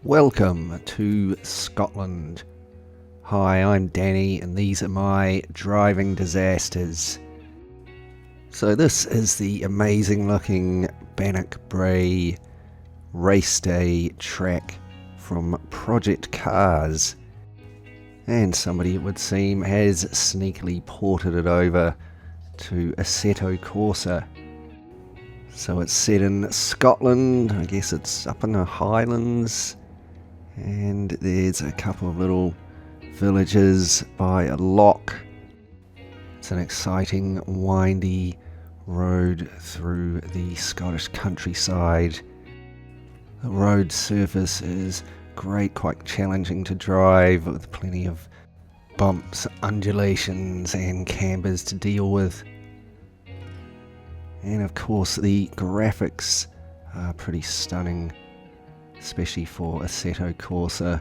Welcome to Scotland. Hi, I'm Danny and these are my driving disasters. So this is the amazing looking Bannochbrae race day track from Project Cars. And somebody, it would seem, has sneakily ported it over to Assetto Corsa. So it's set in Scotland, I guess it's up in the Highlands. And there's a couple of little villages by a loch. It's an exciting, windy road through the Scottish countryside. The road surface is great, quite challenging to drive, with plenty of bumps, undulations and cambers to deal with. And of course the graphics are pretty stunning, especially for Assetto Corsa.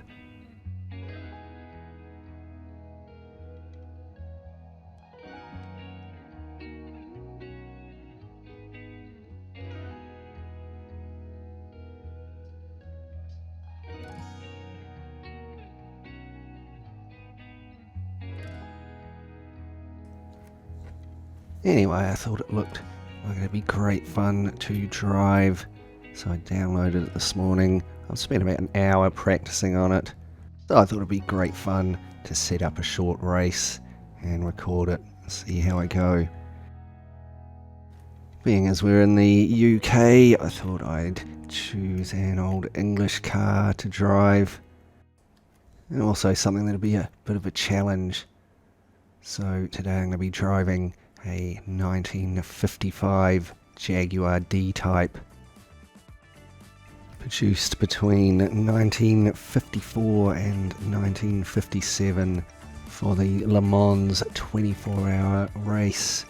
Anyway, I thought it looked like it'd be great fun to drive, so I downloaded it this morning. I've spent about an hour practicing on it, so I thought it'd be great fun to set up a short race and record it and see how I go. Being as we're in the UK, I thought I'd choose an old English car to drive, and also something that'll be a bit of a challenge. So today I'm going to be driving a 1955 Jaguar D-Type, produced between 1954 and 1957 for the Le Mans 24-hour race.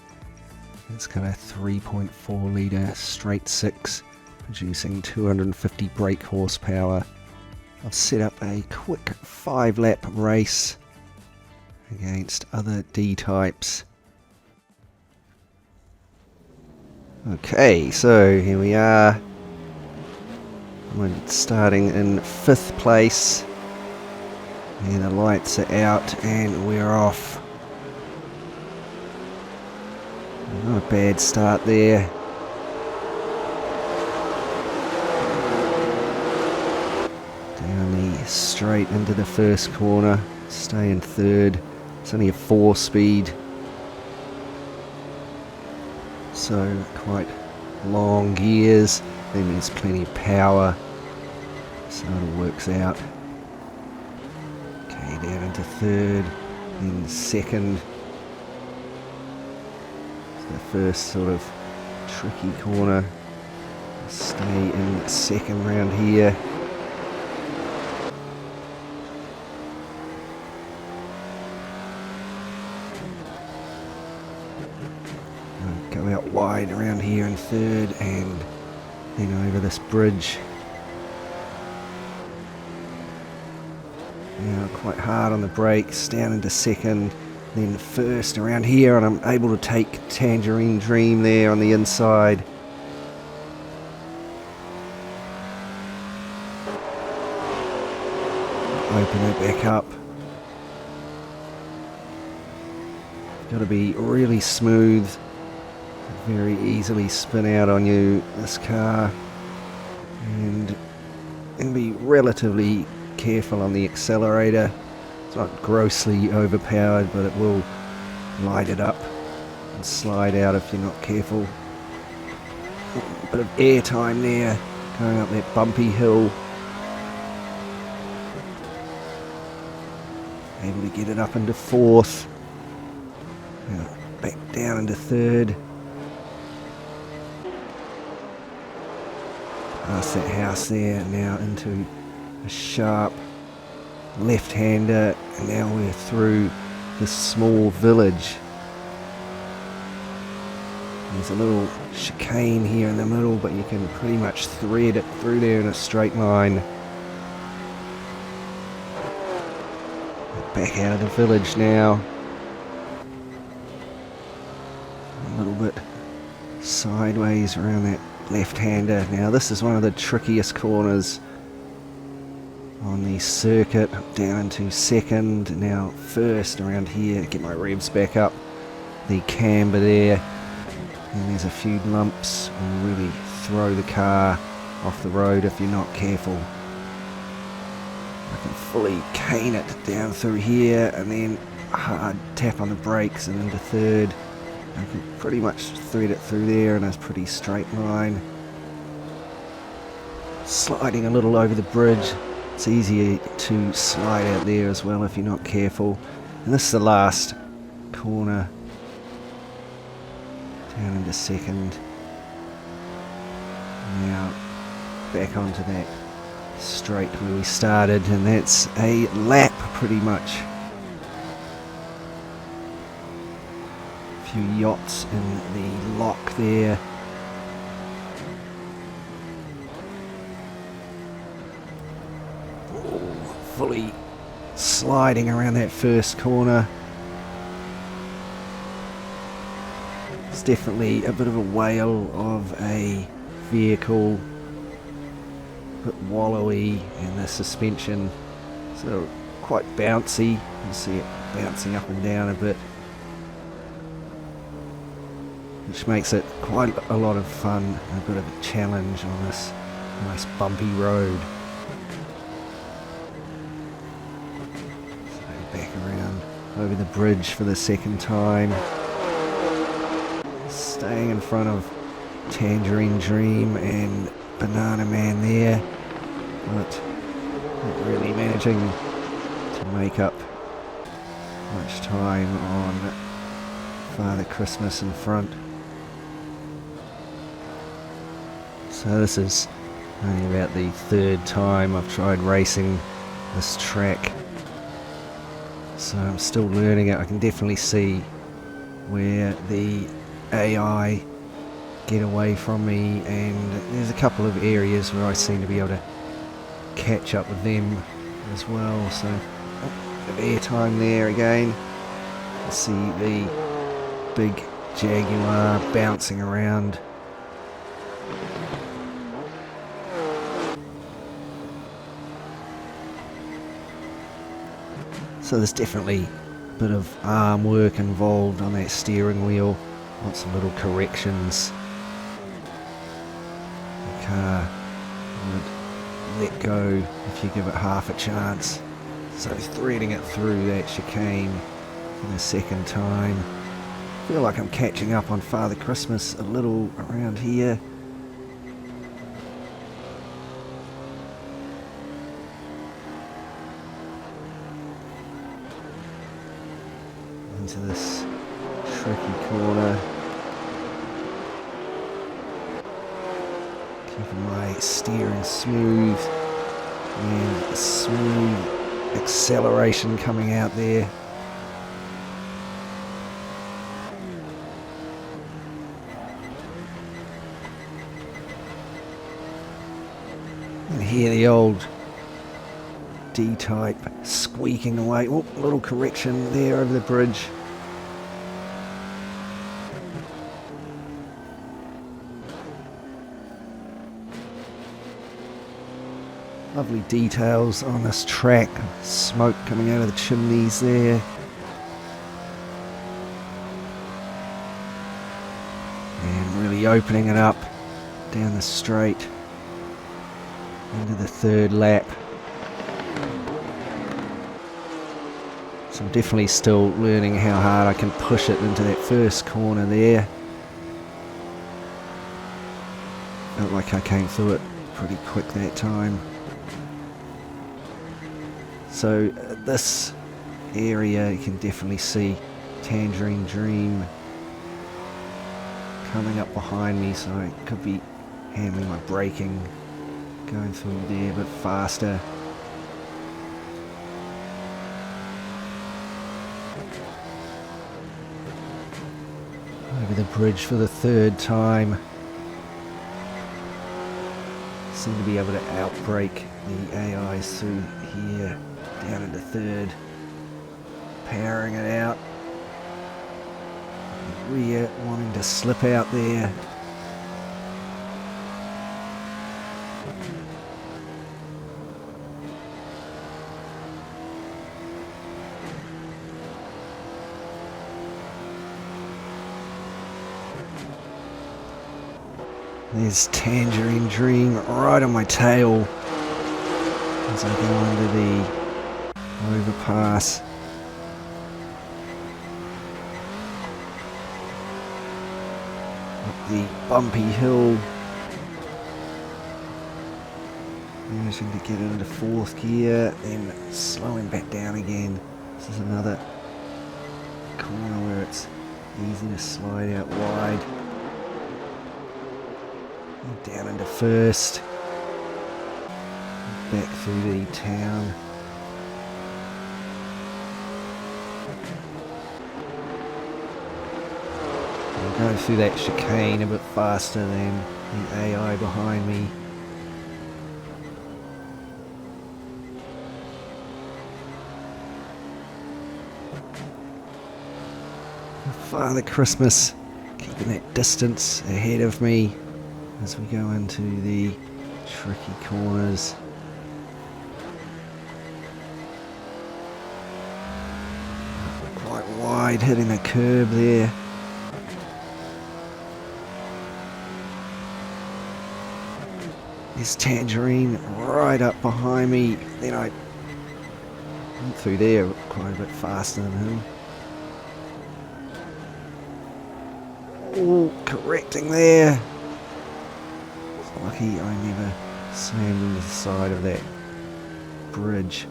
It's got a 3.4 litre straight six, producing 250 brake horsepower. I've set up a quick 5-lap race against other D-Types. Okay, so here we are. We're starting in 5th place. And the lights are out and we're off. Not a bad start there. Down the straight into the first corner. Stay in 3rd. It's only a 4-speed. So quite long gears, then there's plenty of power, so it all works out. Okay, down into 3rd, then 2nd. So the first sort of tricky corner. Stay in 2nd round here. Go out wide around here in 3rd and then over this bridge. Now quite hard on the brakes, down into 2nd, then 1st around here, and I'm able to take Tangerine Dream there on the inside. Open it back up. Got to be really smooth. Very easily spin out on you, this car, and be relatively careful on the accelerator. It's not grossly overpowered, but it will light it up and slide out if you're not careful. A bit of air time there, going up that bumpy hill. Able to get it up into 4th. Now back down into 3rd. Past that house there, now into a sharp left-hander, and now we're through this small village. There's a little chicane here in the middle, but you can pretty much thread it through there in a straight line. Back out of the village now. A little bit sideways around that left-hander. Now this is one of the trickiest corners. on the circuit, down into second, now first around here, get my revs back up, the camber there, and there's a few lumps, will really throw the car off the road if you're not careful. I can fully cane it down through here and then hard tap on the brakes and into third. I can pretty much thread it through there in a pretty straight line. Sliding a little over the bridge, it's easier to slide out there as well if you're not careful. And this is the last corner, down into second. Now back onto that straight where we started, and that's a lap pretty much. A few yachts in the lock there. Fully sliding around that first corner. It's definitely a bit of a whale of a vehicle, a bit wallowy, and the suspension so quite bouncy. You can see it bouncing up and down a bit, which makes it quite a lot of fun, a bit of a challenge on this nice bumpy road. Back around over the bridge for the second time, staying in front of Tangerine Dream and Banana Man there, but not really managing to make up much time on Father Christmas in front. So this is only about the third time I've tried racing this track. So I'm still learning it. I can definitely see where the AI get away from me, and there's a couple of areas where I seem to be able to catch up with them as well. So a bit of airtime there again. I see the big Jaguar bouncing around. So there's definitely a bit of arm work involved on that steering wheel, lots of little corrections. The car would let go if you give it half a chance. So threading it through that chicane for the second time. I feel like I'm catching up on Father Christmas a little around here. Into this tricky corner, keeping my steering smooth, and a smooth acceleration coming out there. And hear the old D-type squeaking away. Oh, a little correction there over the bridge. Lovely details on this track. Smoke coming out of the chimneys there. And really opening it up down the straight into the third lap. So I'm definitely still learning how hard I can push it into that first corner there. Felt like I came through it pretty quick that time. So this area you can definitely see Tangerine Dream coming up behind me, so I could be handling my braking, going through there a bit faster. Over the bridge for the third time. Seem to be able to outbrake the AIs through here, down into third. Powering it out. Rear wanting to slip out there. There's Tangerine Dream right on my tail as I go under the overpass. Up the bumpy hill. Managing to get into fourth gear, then slowing back down again. This is another corner where it's easy to slide out wide. Down into first. Back through the town. I'll go through that chicane a bit faster than the AI behind me. Father Christmas keeping that distance ahead of me as we go into the tricky corners. Quite wide, hitting the curb there. There's Tangerine right up behind me. Then I went through there quite a bit faster than him. Oh, correcting there. It's lucky I never slammed into the side of that bridge.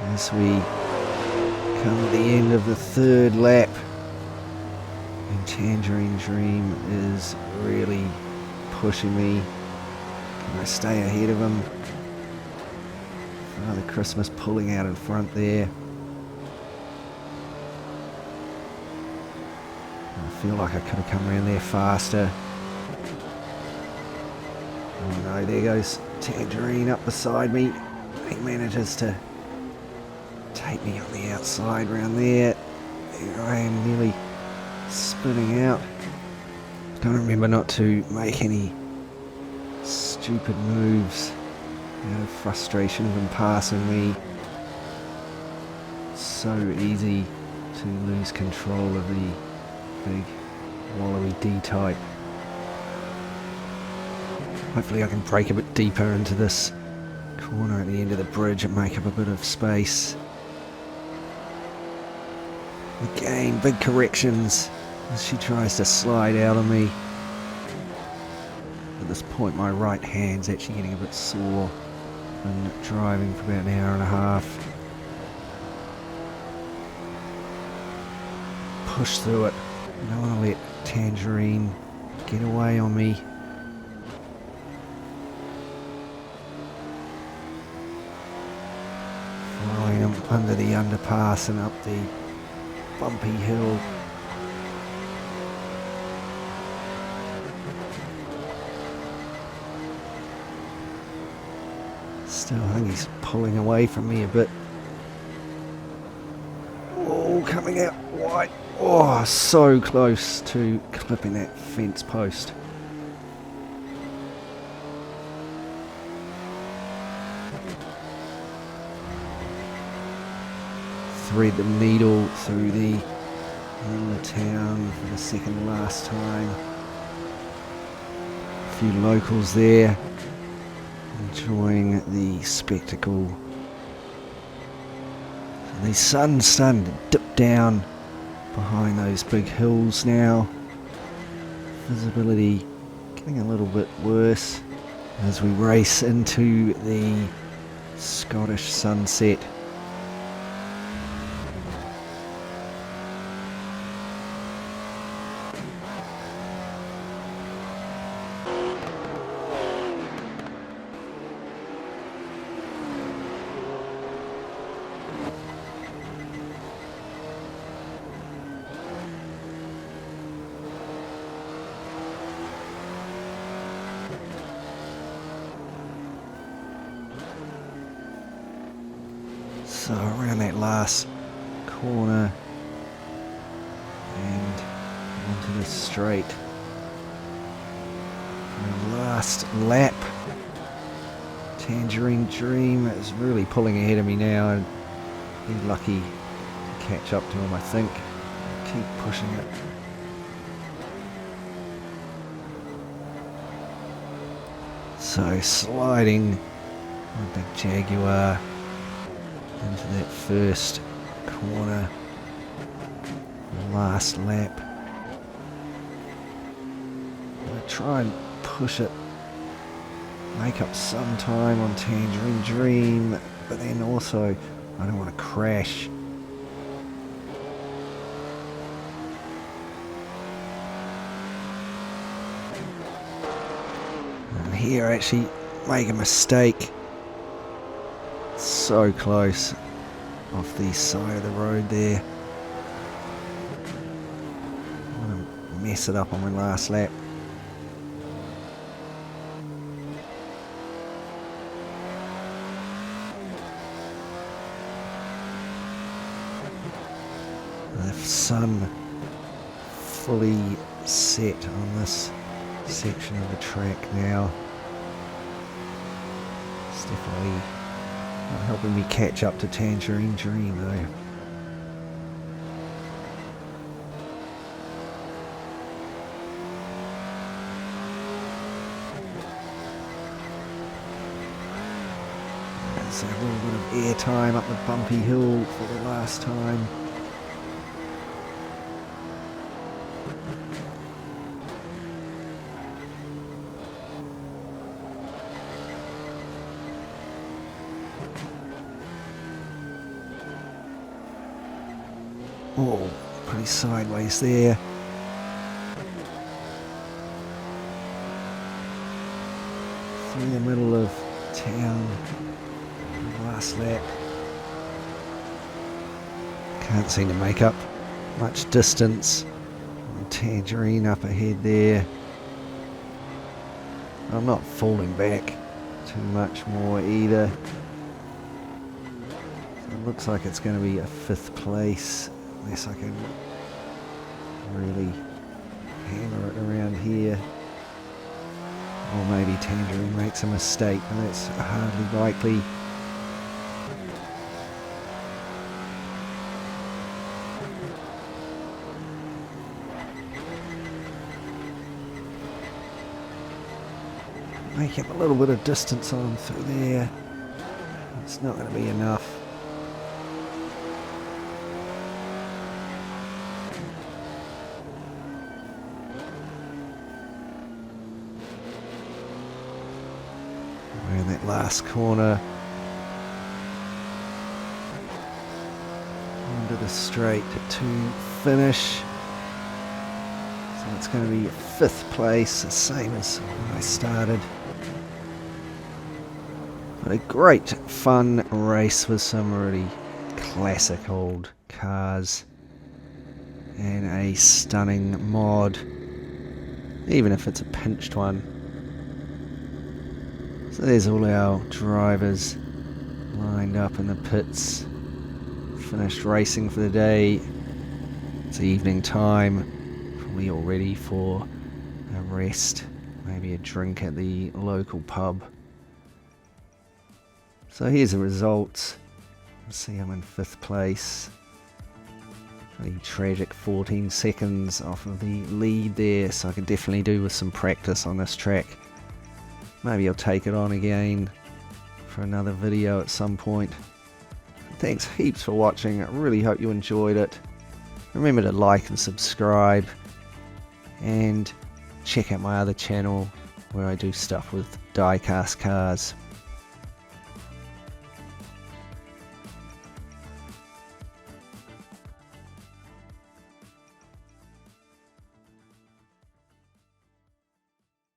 As we come to the end of the third lap, and Tangerine Dream is really pushing me. Can I stay ahead of him? Father Christmas pulling out in front there. I feel like I could have come around there faster. Oh no, there goes Tangerine up beside me. He manages to take me on the outside round there. There I am, nearly spinning out. Gotta remember not to make any stupid moves out of frustration of him passing me. So easy to lose control of the big wallowy D-type. Hopefully I can break a bit deeper into this corner at the end of the bridge and make up a bit of space. Again, big corrections as she tries to slide out on me. At this point my right hand's actually getting a bit sore. Been driving for about an hour and a half. Push through it. I don't want to let Tangerine get away on me. Following him under the underpass and up the bumpy hill. Still, I think he's pulling away from me a bit. Oh, coming out wide. Oh, so close to clipping that fence post. Thread the needle through the town for the second last time. A few locals there, enjoying the spectacle. The sun's starting to dip down behind those big hills now. Visibility getting a little bit worse as we race into the Scottish sunset. So around that last corner and onto the straight for the last lap. Tangerine Dream is really pulling ahead of me now, and be lucky to catch up to him, I think. Keep pushing it. So sliding with the Jaguar into that first corner, last lap. I'm going to try and push it, make up some time on Tangerine Dream, but then also I don't want to crash. And here I actually make a mistake. So close off the side of the road there. I'm going to mess it up on my last lap. The sun fully set on this section of the track now. It's definitely not helping me catch up to Tangerine Dream though. There's a little bit of air time up the bumpy hill for the last time. Oh, pretty sideways there. Through the middle of town. Last lap. Can't seem to make up much distance. Tangerine up ahead there. I'm not falling back too much more either. So it looks like it's going to be a 5th place. Unless I can really hammer it around here. Or maybe Tangerine makes a mistake, but that's hardly likely. Make up a little bit of distance on through there. It's not going to be enough. We're in that last corner. Onto the straight to finish. So it's going to be 5th place, the same as when I started. But a great fun race with some really classic old cars and a stunning mod, even if it's a pinched one. So there's all our drivers lined up in the pits, finished racing for the day. It's evening time, probably all ready for a rest, maybe a drink at the local pub. So here's the results. You see I'm in 5th place. Pretty tragic 14 seconds off of the lead there, so I could definitely do with some practice on this track. Maybe I'll take it on again for another video at some point. Thanks heaps for watching. I really hope you enjoyed it. Remember to like and subscribe, and check out my other channel where I do stuff with die-cast cars.